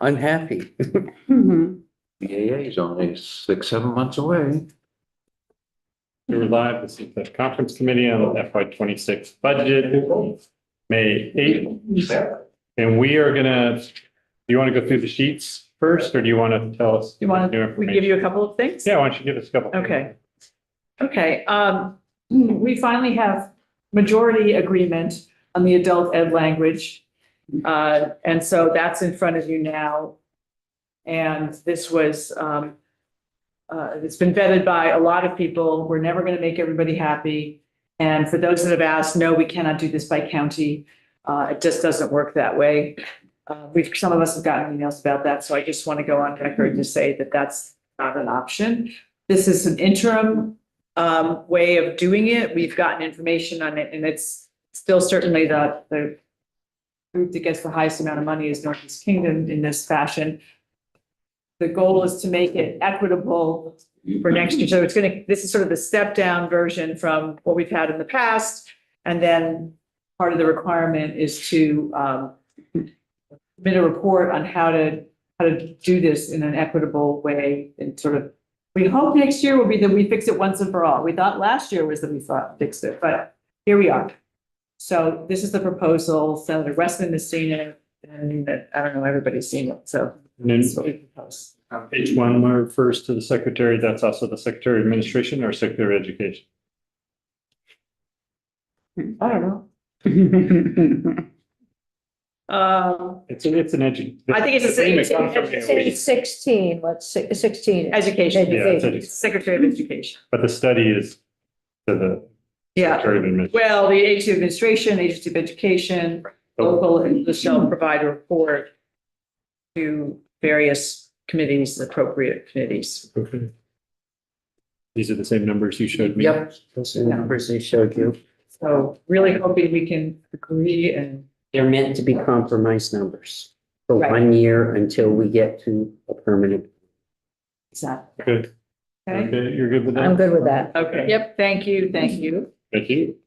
unhappy. BAA is only 6-7 months away. We're live. This is the conference committee on the FY26 budget, May 8th. And we are gonna, do you want to go through the sheets first, or do you want to tell us? You want new to, we give you a couple of things? Yeah, why don't you give us a couple? Okay. Okay, we finally have majority agreement on the adult ed language. And so that's in front of you now. And this was, it's been vetted by a lot of people. We're never going to make everybody happy. And for those that have asked, no, we cannot do this by county. It just doesn't work that way. Some of us have gotten emails about that. So I just want to go on record to say that that's not an option. This is an interim way of doing it. We've gotten information on it, and it's still certainly the group that gets the highest amount of money is Northeast Kingdom in this fashion. The goal is to make it equitable for next year. So this is sort of the step down version from what we've had in the past. And then part of the requirement is to submit a report on how to do this in an equitable way, and sort of, we hope next year will be that we fix it once and for all. We thought last year was that we thought fixed it, but here we are. So this is the proposal. Senator Westman has seen it, and I don't know, everybody's seen it. So And then that's what we propose. page 1 refers to the secretary. That's also the secretary of administration or secretary of education. I don't know. It's an I think It's 16, what's 16? Education. Yeah, it's education. Secretary of Education. But the study is to the Yeah. secretary of administration. Well, the agency of administration, agency of education, local, and the shall provide a report to various committees, appropriate committees. Okay. These are the same numbers you showed me. Yep, those are the numbers they showed you. So really hoping we can agree and. They're meant to be compromise numbers for Right. 1 year until we get to a permanent. Exactly. Good. Okay. Okay, you're good with that? I'm good with that. Okay. Yep. Thank you. Thank you. Thank you.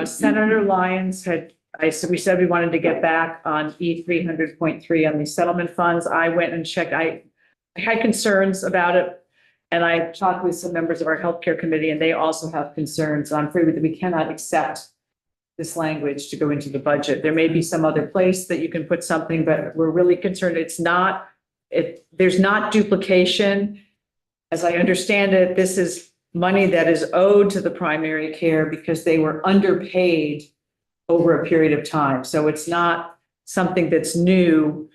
Senator Lyons we said we wanted to get back on E300.3 on the settlement funds. I went and checked. I had concerns about it, and I talked with some members of our healthcare committee, and they also have concerns. I'm afraid that we cannot accept this language to go into the budget. There may be some other place that you can put something, but we're really concerned. There's not duplication. As I understand it, this is money that is owed to the primary care because they were underpaid over a period of time. So it's not something that's new.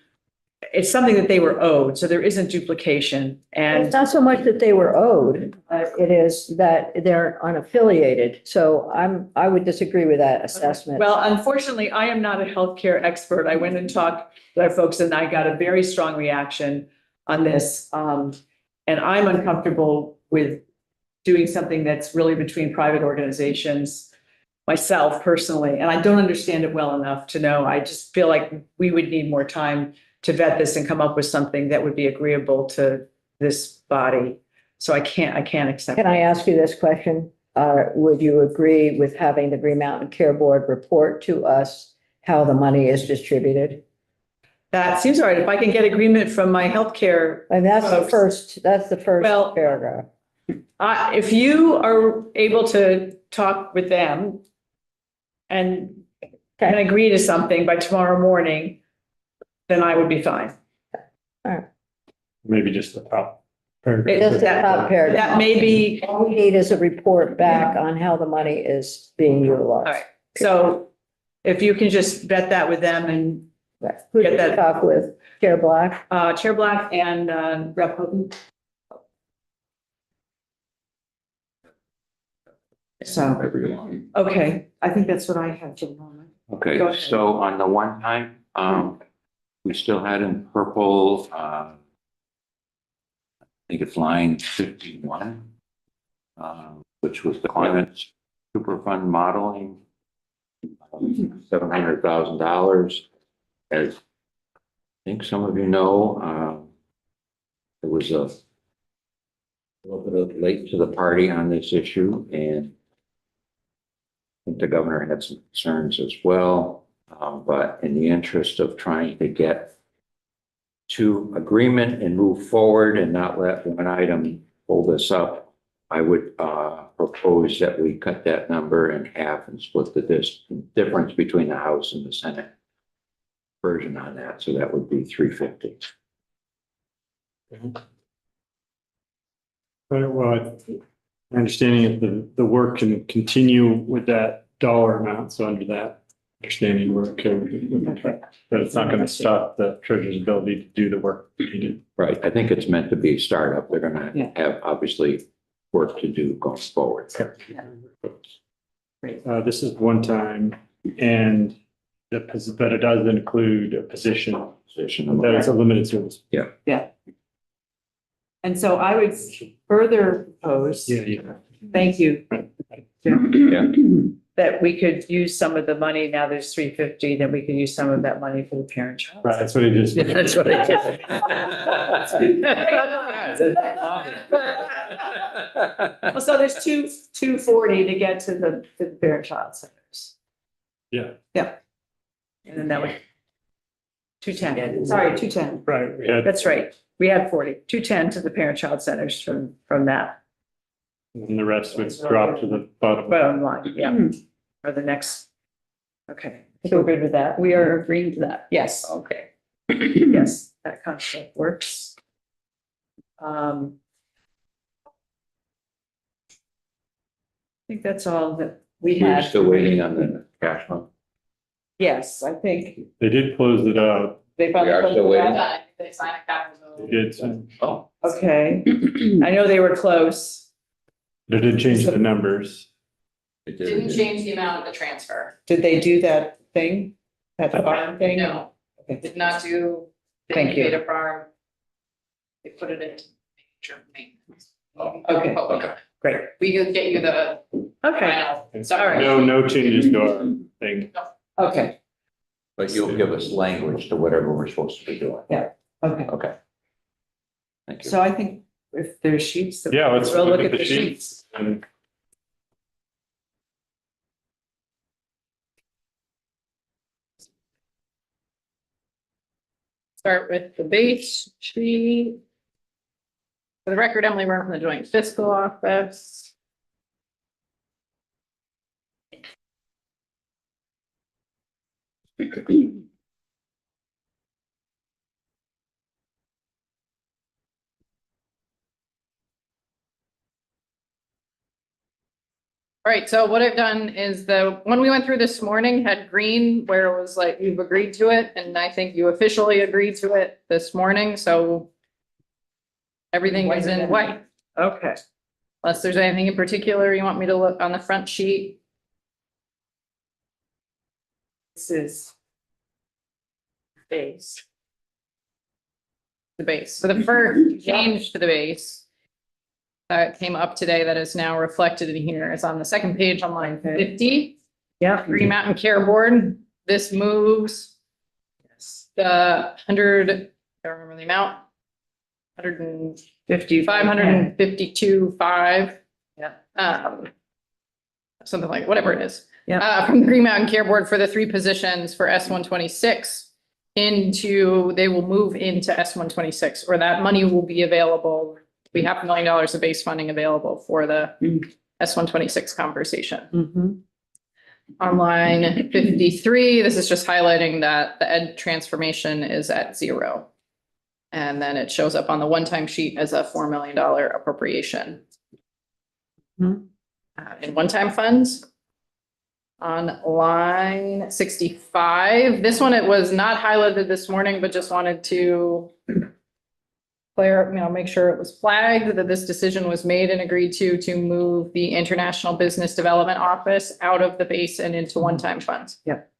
It's something that they were owed. So there isn't duplication. It's And not so much that they were owed, it is that they're unaffiliated. So I would disagree with that assessment. well, unfortunately, I am not a healthcare expert. I went and talked to our folks, and I got a very strong reaction on this. And I'm uncomfortable with doing something that's really between private organizations myself personally, and I don't understand it well enough to know. I just feel like we would need more time to vet this and come up with something that would be agreeable to this body. So I can't accept. Can I ask you this question? Would you agree with having the Green Mountain Care Board report to us how the money is distributed? That seems all right. If I can get agreement from my healthcare, And that's the Folks. first Well- paragraph. if you are able to talk with them and can agree to something by tomorrow morning, then I would be fine. Maybe just the top paragraph. It- Just the top paragraph. That may be, All we need is a report back on how the money is being utilized. all right. So if you can just vet that with them and Who Get did you that. talk with? Chair Black? Chair Black and Rep. Houghton. So, Everyone. okay, I think that's what I have for the moment. Go Okay, ahead. so on the one time, we still had in purple, I think it's line 51, which was the climate superfund modeling, $700,000. As I think some of you know, it was a little bit of late to the party on this issue, and I think the governor had some concerns as well. But in the interest of trying to get to agreement and move forward and not let one item hold us up, I would propose that we cut that number in half and split the difference between the House and the Senate version on that. So that would be 350. Right, well, my understanding is the work can continue with that dollar amount, so under that understanding, we're okay with it. But it's not gonna stop the treasurer's ability to do the work needed. Right. I think it's meant to be a startup. They're gonna Yeah. have obviously work to do going forward. This is one time, and but it does include a position Position. that is a limited service. And so I would further propose, Yeah. thank you, Yeah. that we could use some of the money, now there's 350, then we could use some of that money for the parent child. Right, that's what it is. That's what I Well, so there's 240 to get to the parent child centers. Yeah. And then that would. 210, sorry, 210, Right, we had, that's right, we had 40, 210 to the parent child centers from that and the rest would drop to the bottom. bottom line, yeah, or the next. Okay, so we're good with that? We are agreeing to that. Yes. Okay. Yes, that concept works. I think that's all that we We're had. still waiting on the cash one. Yes, I think They did close it out. they finally. We are still waiting. They signed a capital. They did, some- Oh. Okay, I know they were close. they did change the numbers. It Didn't change the amount of the transfer. Did they do that thing? That farm thing? No, Okay. did not do the Thank you. incubator farm. They put it into major maintenance. Okay. Okay. Great. We could get you the Okay, final summary. No changes to our thing. okay, But you'll give us language to whatever we're supposed to be doing. okay. Okay. Thank you. So I think if there's sheets. that- Yeah, let's we'll look at the sheets. And Start with the base sheet. For the record, Emily Byrne from the Joint Fiscal Office. All right, so what I've done is the one we went through this morning had green where it was like, you've agreed to it, and I think you officially agreed to it this morning, so everything is in white, Okay, unless there's anything in particular you want me to look on the front sheet. this is. Base. The base. So the first change to the base that came up today that is now reflected in here is on the second page on line 50. Yeah. Green Mountain Care Board. This moves Yes. the 100, I don't remember the amount. 552.5. Yeah. Something like, whatever it is. Yeah. From the Green Mountain Care Board for the 3 positions for S126 they will move into S126, or that money will be available. We have $1 million of base funding available for the S126 conversation. Mhm. On line 53, this is just highlighting that the ed transformation is at 0. And then it shows up on the one-time sheet as a $4 million appropriation. Mhm. In one-time funds. On line 65, this one, it was not highlighted this morning, but just wanted to make sure it was flagged that this decision was made and agreed to move the International Business Development Office out of the base and into one-time funds. Yep.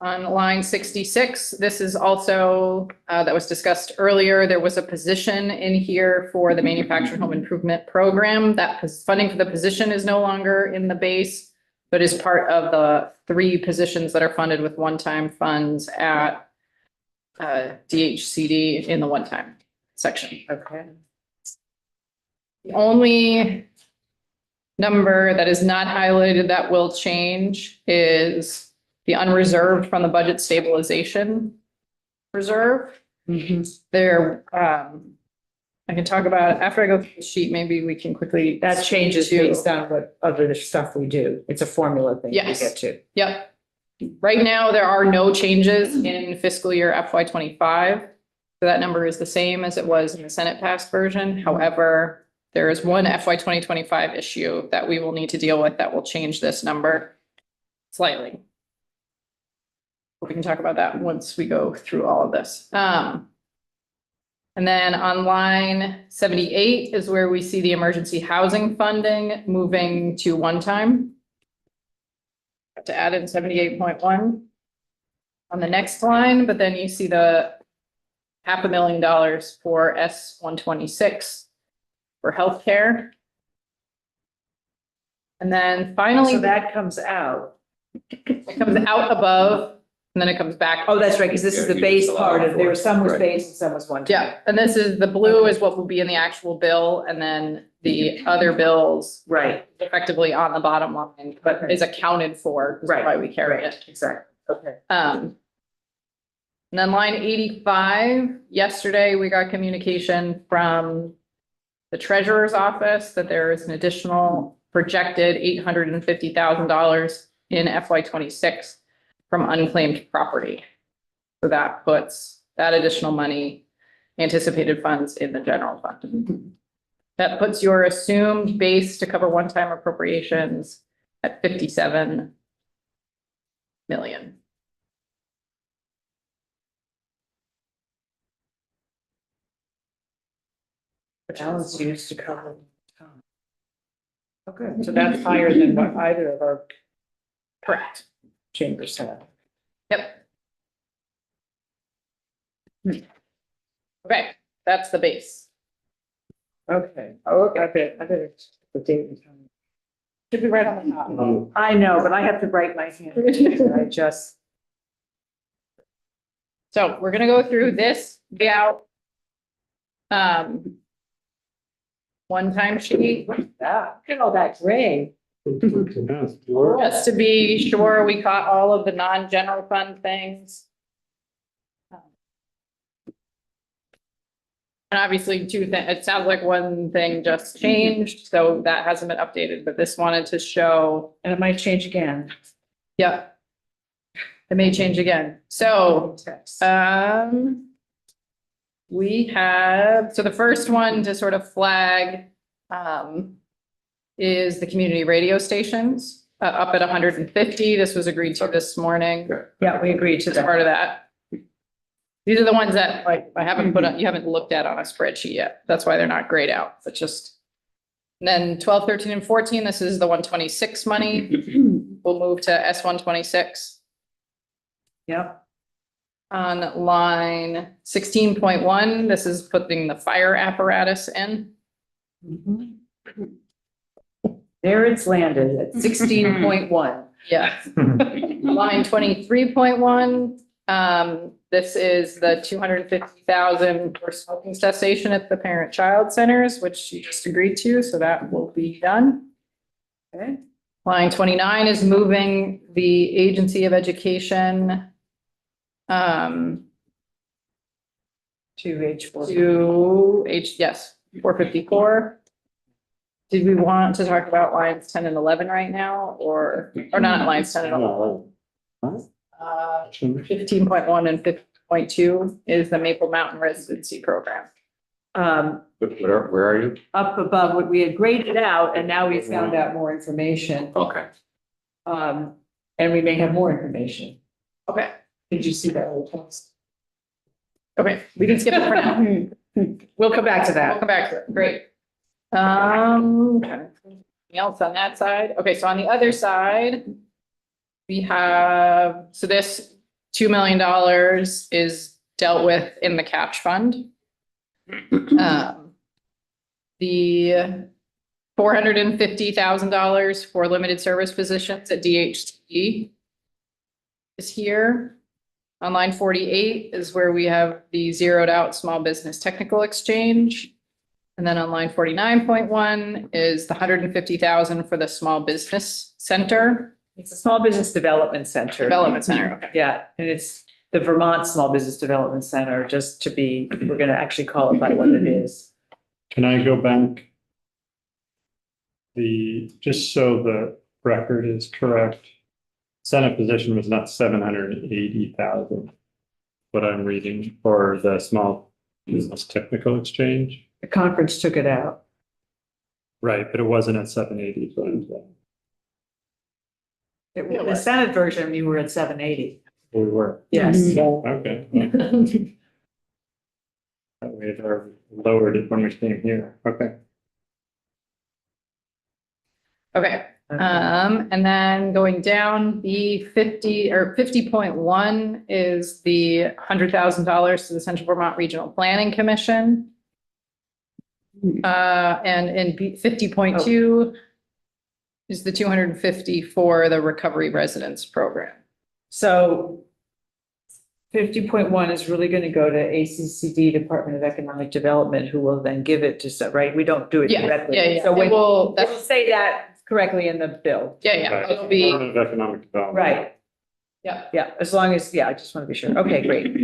On line 66, this is also, that was discussed earlier, there was a position in here for the Manufactured Home Improvement Program. That funding for the position is no longer in the base, but is part of the 3 positions that are funded with one-time funds at DHCD in the one-time section. Okay. The only number that is not highlighted that will change is the unreserved from the budget stabilization reserve. There, I can talk about, after I go through the sheet, maybe we can quickly. That changes to- based on what other stuff we do. It's a formula thing we Yes. get to. Yep. Right now, there are no changes in fiscal year FY 25. So that number is the same as it was in the Senate passed version. However, there is one FY 2025 issue that we will need to deal with that will change this number slightly. We can talk about that once we go through all of this. And then on line 78 is where we see the emergency housing funding moving to one time. Have to add in 78.1 on the next line, but then you see the $500,000 for S-126 for healthcare. And then finally, So that comes out. it comes out above and then it comes back. Oh, that's right, because this is the base part of, there was some was Right. base and some was one. time. Yeah, and this is, the blue is what will be in the actual bill, and then the other bills Right, effectively on the bottom line, but is accounted for, is Right. why we carry right, it. exactly. Okay. And then line 85, yesterday we got communication from the treasurer's office that there is an additional projected $850,000 in FY 26 from unclaimed property. So that puts that additional money, anticipated funds in the general fund. That puts your assumed base to cover one-time appropriations at 57 million. Balance used to cover. Okay, so that's higher than what either of our Correct. chambers have. Yep. Okay, that's the base. Okay, oh, okay, I better the date and time. Should be right on the top. I know, but I have to write my hand. I just, So we're gonna go through this layout. One-time sheet, look at all that gray. just to be sure we caught all of the non-general fund things. And obviously two things, it sounds like one thing just changed, so that hasn't been updated, but this wanted to show, And it might change again. yeah. It may change again, so, Text. we have, so the first one to sort of flag, is the community radio stations, up at 150. This was agreed to this morning. Yeah, we agreed to As that. part of that. These are the ones that like I haven't put on, you haven't looked at on a spreadsheet yet. That's why they're not grayed out, but just. And then 12, 13, and 14, this is the 126 money. We'll move to S-126. Yep. On line 16.1, this is putting the fire apparatus in. There it's landed at 16.1. Yeah. Line 23.1, this is the 250,000 for smoking cessation at the parent-child centers, which you just agreed to, so that will be done. Okay. Line 29 is moving the Agency of Education To H4. to yes, 454. Did we want to talk about lines 10 and 11 right now, or not lines 10 and 11? 15.1 and 15.2 is the Maple Mountain Residency Program. Where are you? Up above what we had graded out, and now we found out more information. Okay. And we may have more information. Okay, Did you see that old post? okay, we can skip it for now. We'll come back to We'll that. come back to it. Great. Anything else on that side? Okay, so on the other side, we have, so this $2 million is dealt with in the catch fund. The $450,000 for limited service positions at DHT is here. On line 48 is where we have the zeroed out small business technical exchange. And then on line 49.1 is the 150,000 for the small business center. It's a small business development center. Development Center, okay. Yeah, and it's the Vermont Small Business Development Center, just to be, we're gonna actually call it by what it is. Can I go back? Just so the record is correct. Senate position was not 780,000. What I'm reading for the small business technical exchange. The conference took it out. Right, but it wasn't at 780. So I'm saying. The Senate version, you were at 780. We were. Yes. Okay. well, That way they're lowered it when we came here. Okay. Okay, and then going down, the 50.1 is the $100,000 to the Central Vermont Regional Planning Commission. And in 50.2 is the 250 for the Recovery Residence Program. So 50.1 is really gonna go to ACCD, Department of Economic Development, who will then give it to, right? We don't do it Yeah, directly. yeah. So It when, will, we'll that's, say that correctly in the bill. yeah, Right. it'll be, Department of Economic Development. Right, yeah. yeah, as long as, yeah, I just want to be sure. Okay, great.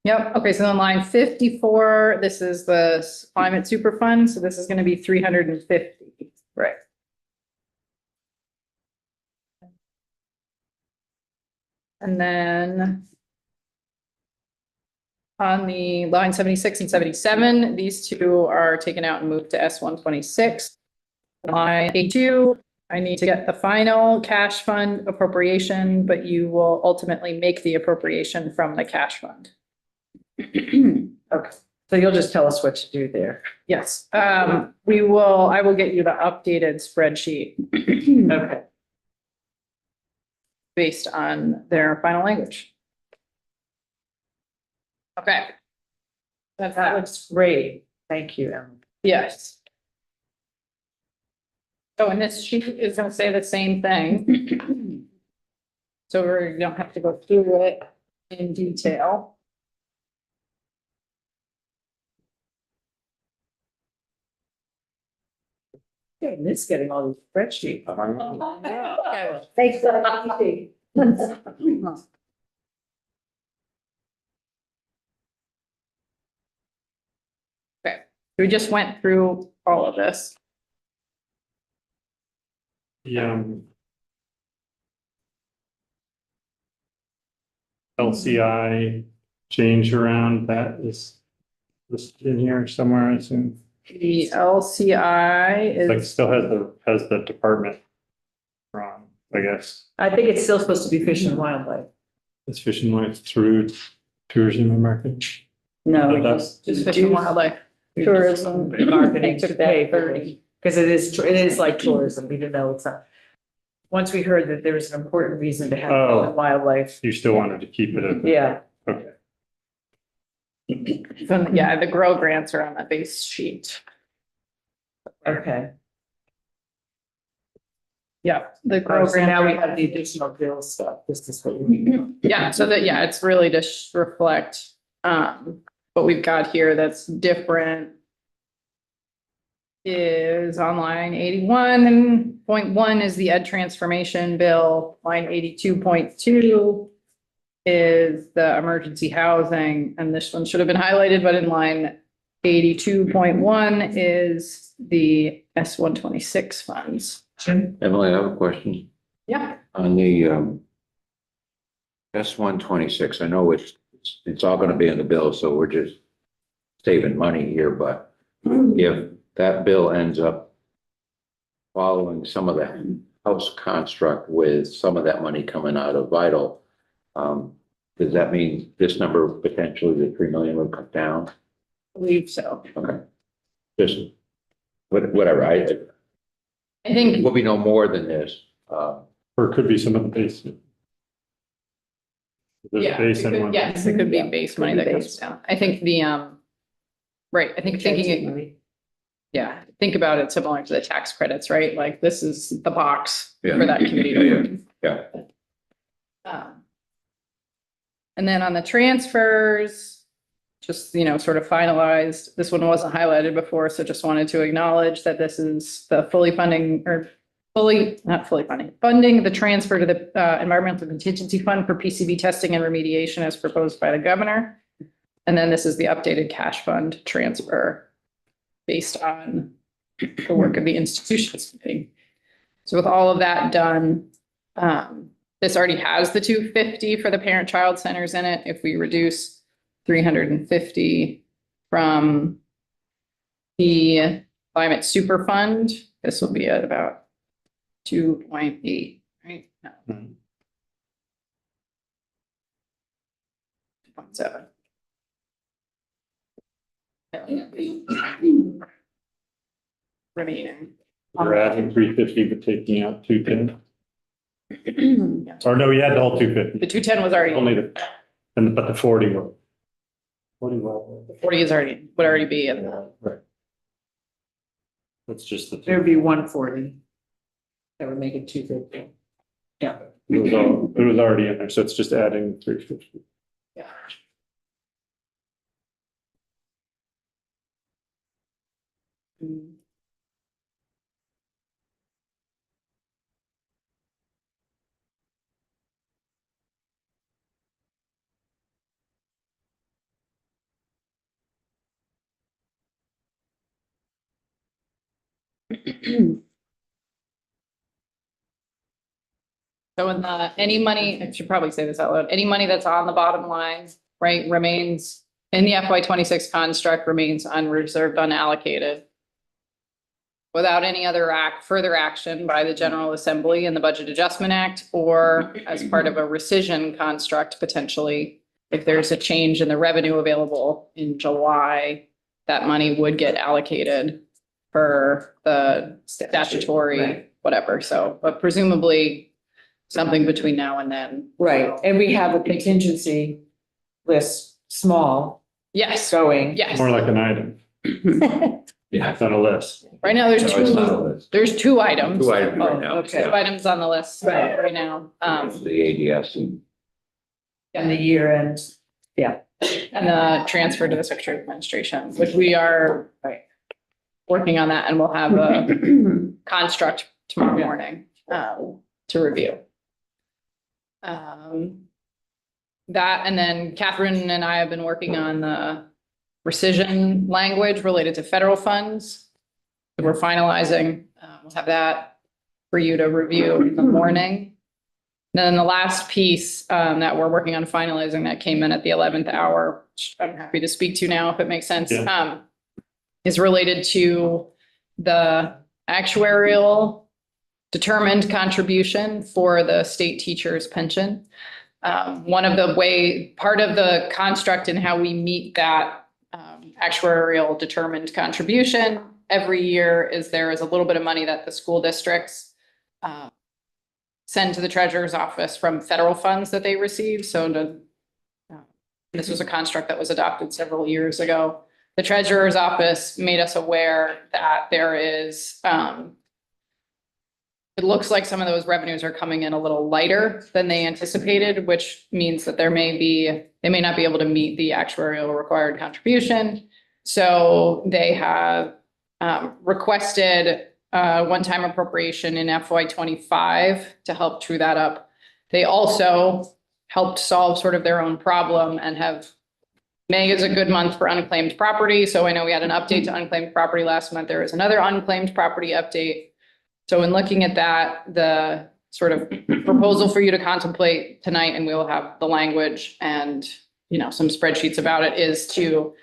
Yep, okay, so then line 54, this is the Climate Super Fund, so this is gonna be 350. Right. And then on the line 76 and 77, these two are taken out and moved to S126. Line 82, I need to get the final cash fund appropriation, but you will ultimately make the appropriation from the cash fund. Okay, so you'll just tell us what to do there. Yes, I will get you the updated spreadsheet Okay. based on their final language. Okay. That looks great. Thank you, Ellen. Yes. So, and this sheet is gonna say the same thing. So we don't have to go through it in detail. Okay, Miss getting all these spreadsheets. Okay. Thanks for the We just went through all of this. The LCI change around that is listed in here somewhere, I assume. The LCI Like is, still has the department wrong, I guess. I think it's still supposed to be Fish and Wildlife. It's Fish and Life through tourism and marketing. No, That's- just Fish and Wildlife. tourism, marketing to pay for it. Because it is like tourism, even though it's not. Once we heard that there was an important reason to have Oh. Fish and Wildlife, You still wanted to keep it in? yeah. Okay. Yeah, the grow grants are on the base sheet. Okay. Yeah, the grow So grants. now we are- have the additional bill stuff. This is what we need. Yeah, so that, yeah, it's really to reflect, what we've got here that's different. Is on line 81.1 is the ed transformation bill, line 82.2 is the emergency housing, and this one should have been highlighted, but in line 82.1 is the S126 funds. Jim? Emily, I have a question Yeah, on the S126. I know it's all gonna be in the bill, so we're just saving money here, but if that bill ends up following some of the house construct with some of that money coming out of Vital, does that mean this number potentially, the 3 million, would come down? I believe so. Okay. Just whatever, I think, will be no more than this. Or it could be some of the base. There's yeah, base it and could- one. yes, it could be base money that comes base. down. I think the, right, I think thinking, yeah, think about it similar to the tax credits, right? Like this is the box Yeah. for that committee. Yeah, to work. yeah. And then on the transfers, just, sort of finalized, this one wasn't highlighted before, so just wanted to acknowledge that this is the fully funding or not fully funding the transfer to the environmental contingency fund for PCB testing and remediation as proposed by the governor. And then this is the updated cash fund transfer based on the work of the institutions committee. So with all of that done, this already has the 250 for the parent-child centers in it. If we reduce 350 from the climate super fund, this will be at about 2.8, right? No. 2.7. Remaining. We're adding 350, but taking out 210. Or no, we had the whole 250. The 210 was already, Only the, but the 40 were. 40 were. 40 is already, would already be in the. Right. That's just the. There would be 140. That would make it 250. Yeah. It was already in there, so it's just adding 350. Yeah. So in the, any money, I should probably say this out loud, any money that's on the bottom line, right, remains in the FY26 construct remains unreserved, unallocated. Without any other further action by the General Assembly in the Budget Adjustment Act, or as part of a rescission construct, potentially, if there's a change in the revenue available in July, that money would get allocated for the statutory, whatever. So, but presumably something between now and then. Right, and we have a contingency list, small, Yes, going. yes. More like an item. Yeah. It's on a list. Right now, there's No, it's not a two, list. there's two items. Two items right Oh, now. okay. Two items on the list Right. right now. The ADS and And the year end, And the transfer to the Secretary of Administration, which we are working on that, and we'll have a construct tomorrow morning to review. That, and then Catherine and I have been working on the rescission language related to federal funds. We're finalizing, we'll have that for you to review in the morning. Then the last piece that we're working on finalizing that came in at the 11th hour, which I'm happy to speak to now if it makes sense, Yeah. is related to the actuarial determined contribution for the state teacher's pension. One of the part of the construct and how we meet that actuarial determined contribution every year is there is a little bit of money that the school districts send to the treasurer's office from federal funds that they receive. So this was a construct that was adopted several years ago. The treasurer's office made us aware that there is, it looks like some of those revenues are coming in a little lighter than they anticipated, which means that they may not be able to meet the actuarial required contribution. So they have requested one-time appropriation in FY25 to help true that up. They also helped solve sort of their own problem and have, May is a good month for unclaimed property. So I know we had an update to unclaimed property last month. There is another unclaimed property update. So in looking at that, the sort of proposal for you to contemplate tonight, and we will have the language and, some spreadsheets about it, is to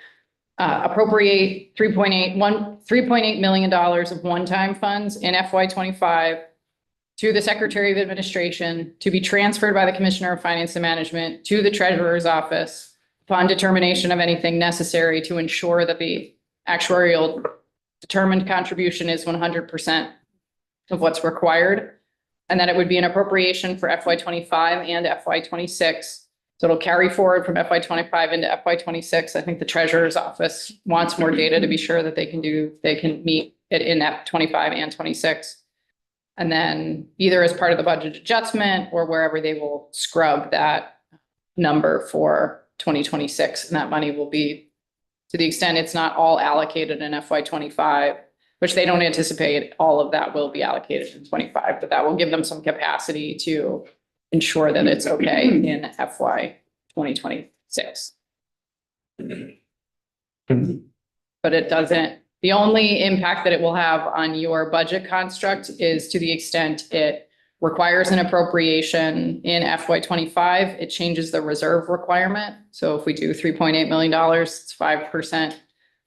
appropriate $3.8 million of one-time funds in FY25 to the Secretary of Administration to be transferred by the Commissioner of Finance and Management to the Treasurer's Office upon determination of anything necessary to ensure that the actuarial determined contribution is 100% of what's required, and that it would be an appropriation for FY25 and FY26. So it'll carry forward from FY25 into FY26. I think the Treasurer's Office wants more data to be sure that they can meet it in F25 and 26. And then either as part of the budget adjustment or wherever they will scrub that number for 2026. And that money will be, to the extent it's not all allocated in FY25, which they don't anticipate all of that will be allocated in 25, but that will give them some capacity to ensure that it's okay in FY 2026. But it doesn't, the only impact that it will have on your budget construct is to the extent it requires an appropriation in FY 25, it changes the reserve requirement. So if we do $3.8 million, it's 5%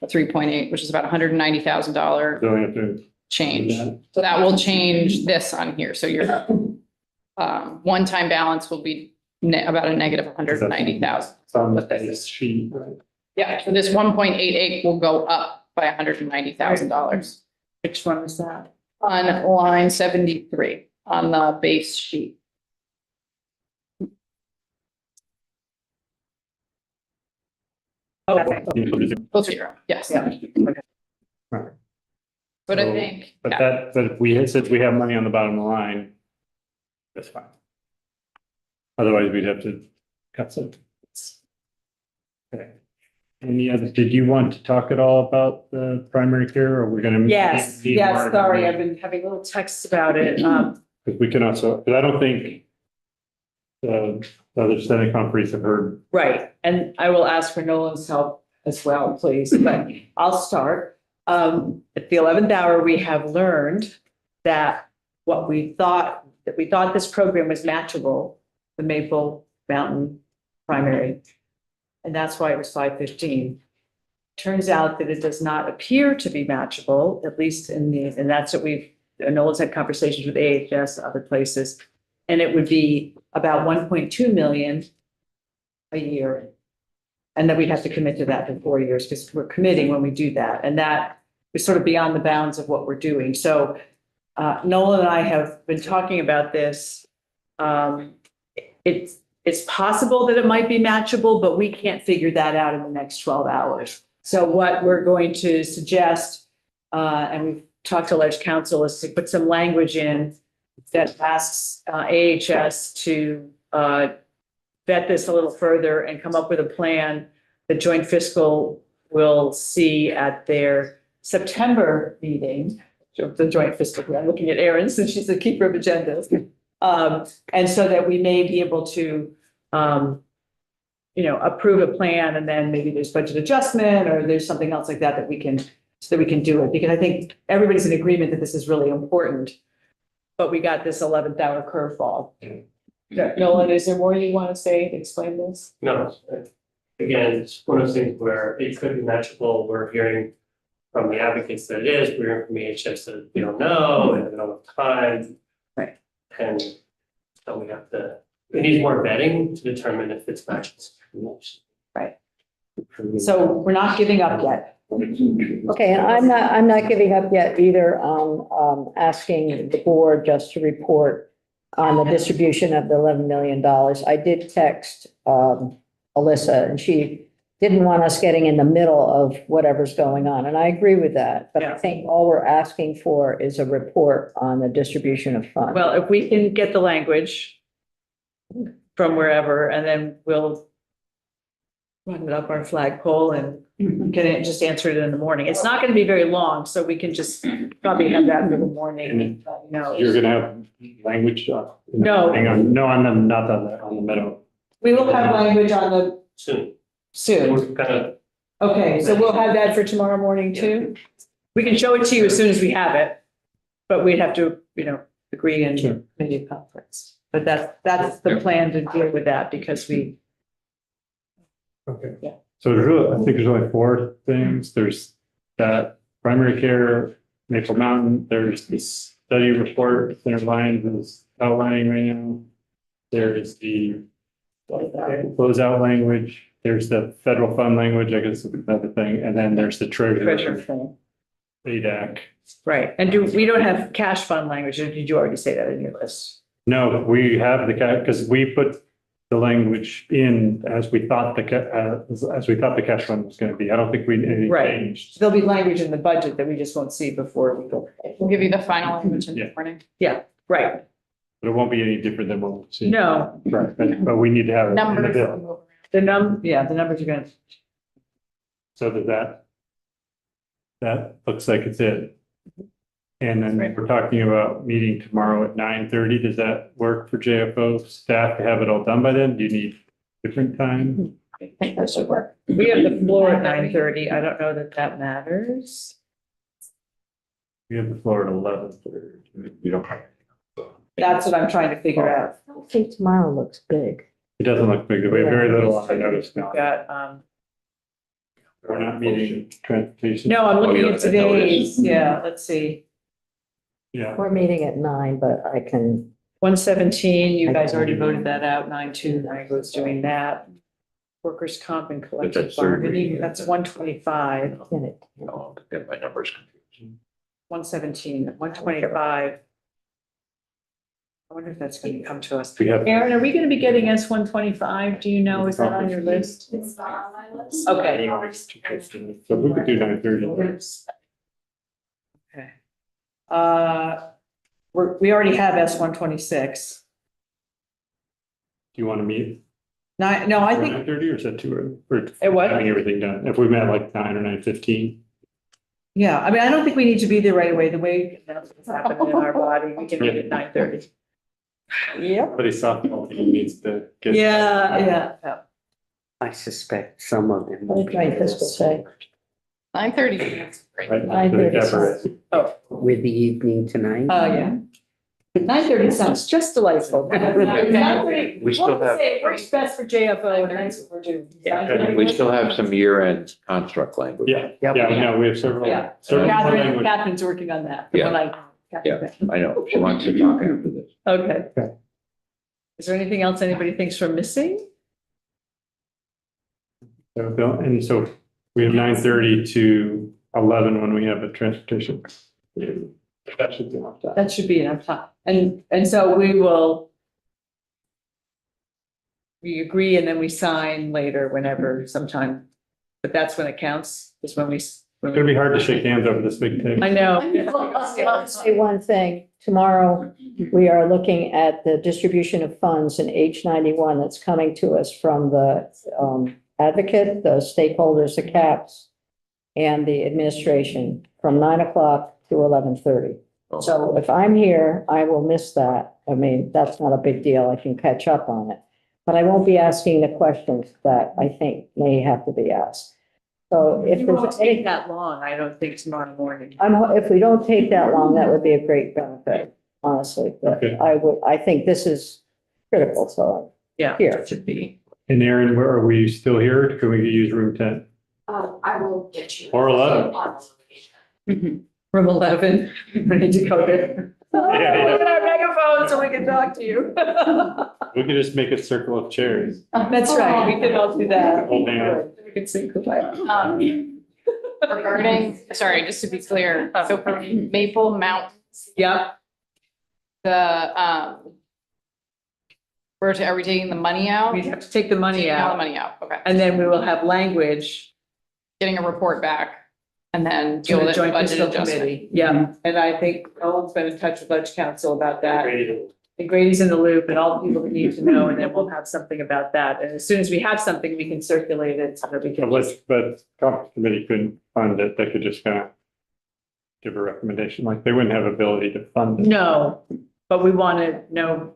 of 3.8, which is about $190,000 So we have to. change. So that will change this on here. So your one-time balance will be about a negative 190,000. It's on this sheet, right? Yeah, so this 1.88 will go up by $190,000 Which one was that? on line 73 on the base sheet. Okay. Oh, zero, yes. Yeah. But I So- think, But yeah, that, but if we, since we have money on the bottom line, that's fine. Otherwise, we'd have to cut some. Okay. Any other, did you want to talk at all about the primary care, or we're gonna? Yes, need yes, more sorry, I've information? been having little texts about it. Because we can also, because I don't think the other Senate conferees have heard. Right, and I will ask for Nolan's help as well, please, but I'll start. At the 11th hour, we have learned that what we thought this program was matchable, the Maple Mountain primary. And that's why it was 515. Turns out that it does not appear to be matchable, at least and that's what Nolan's had conversations with AHS, other places. And it would be about 1.2 million a year. And then we'd have to commit to that for 4 years because we're committing when we do that. And that is sort of beyond the bounds of what we're doing. So Nolan and I have been talking about this. It's possible that it might be matchable, but we can't figure that out in the next 12 hours. So what we're going to suggest, and we've talked to Ledge Council, is to put some language in that asks AHS to vet this a little further and come up with a plan that joint fiscal will see at their September meeting. The joint fiscal, I'm looking at Erin since she's the keeper of agendas. And so that we may be able to, approve a plan, and then maybe there's budget adjustment or there's something else like that so that we can do it. Because I think everybody's in agreement that this is really important, but we got this 11th hour curveball. Nolan, is there more you want to say to explain this? No, again, it's one of those things where it could be matchable. We're hearing from the advocates that it is, we're hearing from EHS that we don't know and we don't have time. Right. And so we need more vetting to determine if it's matches. Right. So we're not giving up yet. Okay, and I'm not giving up yet either on asking the board just to report on the distribution of the $11 million. I did text Alyssa, and she didn't want us getting in the middle of whatever's going on, and I agree with that. But I Yeah. think all we're asking for is a report on the distribution of funds. Well, if we can get the language from wherever, and then we'll run it up our flagpole and can just answer it in the morning. It's not going to be very long, so we can just probably have that for the morning. You're gonna have language. No. Hang on, no, not on the middle. We will have language on the Soon. soon. We're kind of, Okay, so we'll have that for tomorrow morning too. We can show it to you as soon as we have it, but we'd have to, agree in Sure. committee conference. But that's the plan to deal with that because we, Okay. Yeah. So I think there's only 4 things. There's that primary care, Maple Mountain, there's this study report, Centerline is outlining right now. There's the closeout language, there's the federal fund language, I guess is another thing, and then there's the treasure treasurer, thing. ADAC. Right, and we don't have cash fund language, or did you already say that in your list? No, we have because we put the language in as we thought the cash fund was going to be. I don't think anything Right. changed. There'll be language in the budget that we just won't see before we go. we'll give you the final language in the Yeah. morning. Right, But it won't be any different than what we've seen. no, Right, but we need to have it in the Numbers. bill. the numbers are gonna, So that looks like it's it. And then we're talking about meeting tomorrow at 9:30. Does that work for JFO staff to have it all done by then? Do you need different time? I think that should work. We have the floor at 9:30. I don't know that that matters. We have the floor at 11:30. You don't. That's what I'm trying to figure out. I don't think tomorrow looks big. It doesn't look big. We have very little on our notice We've now. got, We're not meeting transportation. no, I'm Oh, looking you at have the notice. today's, yeah, let's see. Yeah. We're meeting at 9, but I can, 117, you guys already voted that out. 929 was doing that. Workers' comp and collective that's third bargaining, reading. that's 125. get it. No, get my numbers confused. 117, 125. I wonder if that's going to come to us. We have. Aaron, are we going to be getting S 125? Do you know, is that on your list? It's not on my list. Okay. So we could do 9:30. Okay. We already have S 126. Do you want to meet? No, I think, 9:30 or is that too early? For It what? having everything done? If we met like 9 or 9:15. yeah, I mean, I don't think we need to be there right away. The way that's what's happening in our body, we can meet at 9:30. Yep. But softball team needs to get. Yeah. I suspect some of them. What did joint fiscal say? 9:30. Great. Right, 9:30 Deborah. With the evening tonight. Oh, yeah. 9:30 sounds just delightful. We still have- It works best for JFO and that's what we're doing. We still have some year-end construct language. Yeah, no, we have several. Yeah. several Catherine's language- working on that. Yeah. Yeah. I know, she wants to talk after this. Okay. Okay. Is there anything else anybody thinks we're missing? So Bill, and so we have 9:30 to 11 when we have a transportation. That should be enough time. That should be enough time. And so we agree and then we sign later whenever sometime. But that's when it counts, is when we. It's gonna be hard to shake hands over this big thing. I know. I'll say one thing. Tomorrow, we are looking at the distribution of funds in H91 that's coming to us from the advocate, the stakeholders, the CAPS, and the administration from 9 o'clock to 11:30. So if I'm here, I will miss that. I mean, that's not a big deal. I can catch up on it. But I won't be asking the questions that I think may have to be asked. So if It won't there's take any, that long, I don't think tomorrow morning. if we don't take that long, that would be a great benefit, honestly. But Okay. I think this is critical, so Yeah. here. It should be. And Aaron, where are we still here? Can we use room 10? I will get you. Or 11. Room 11, ready to go there. yeah. Look at our megaphone so we can talk to you. We could just make a circle of chairs. That's right, we can all do that. Hold hands. We can sing goodbye. Regarding, sorry, just to be clear, so for Maple Mountains, Yep, are we taking the money out? we have to take the money Taking all the out money out, okay. and then we will have language Getting a report back and then to deal the with joint budget fiscal adjustment. committee. Yeah, and I think Owen's been in touch with budget council about that. And Grady's in the loop and all the people that need to know, and then we'll have something about that. And as soon as we have something, we can circulate it so that we can. But conference committee couldn't fund it. They could just kind of give a recommendation, like they wouldn't have ability to fund it. No, but we want to know.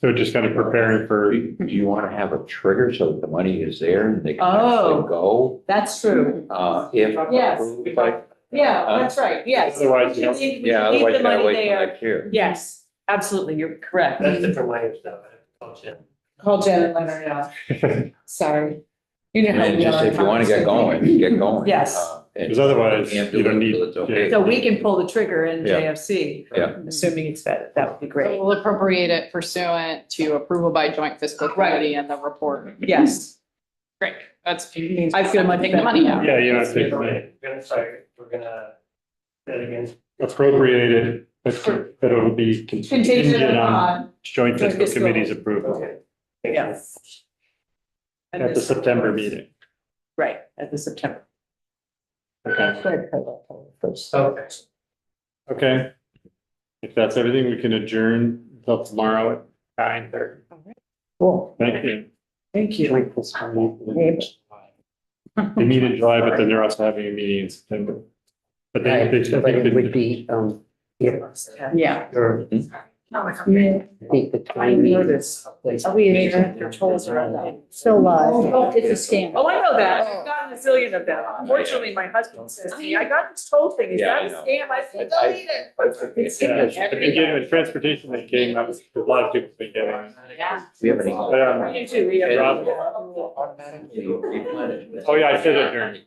So just kind of preparing for, Do you want to have a trigger so that the money is there and they can Oh. actually go? That's true. If Yes. approved by, Yeah, that's right. Yes. Otherwise, you don't- We yeah, should leave otherwise the you gotta money wait till there. next year. Yes, absolutely. You're correct. That's different language though. Call Jen and let her know. Sorry. You know how And we just are. if you want to get going, get going. Yes. And Because otherwise can't you do don't it need- till it's okay. So we can pull the trigger in Yeah. JFC. Yeah. Assuming it's vetted. That would be So great. we'll appropriate it pursuant to approval by joint fiscal Right. committee and the report. Yes. Great, that's. I feel much Take the money out. yeah, you know, We're gonna, sorry, we're gonna, say that again. appropriated, but it'll be Contingent contingent on upon. joint fiscal fiscal. committee's approval Okay. Thank you. Yes. And at the this- September meeting. Right, at the September. Okay. First. Okay. Okay. If that's everything, we can adjourn until tomorrow at 9:30. Cool. Thank you. Thank you. Joint fiscal meeting. Maybe. They meet in July, but then they're also having a meeting in September. But Right, they, I but it think would they, be, yeah, Yeah. Or I think the timing. Still live. It's a scam. Oh, I know that. I've gotten a zillion of them. Unfortunately, my husband says to me, I got this toll thing. Is that a scam? I said, delete it. yeah, at the beginning with transportation, they came up, a lot of people been getting. We have any? You too, we have- Rob? Oh, yeah, I said it during.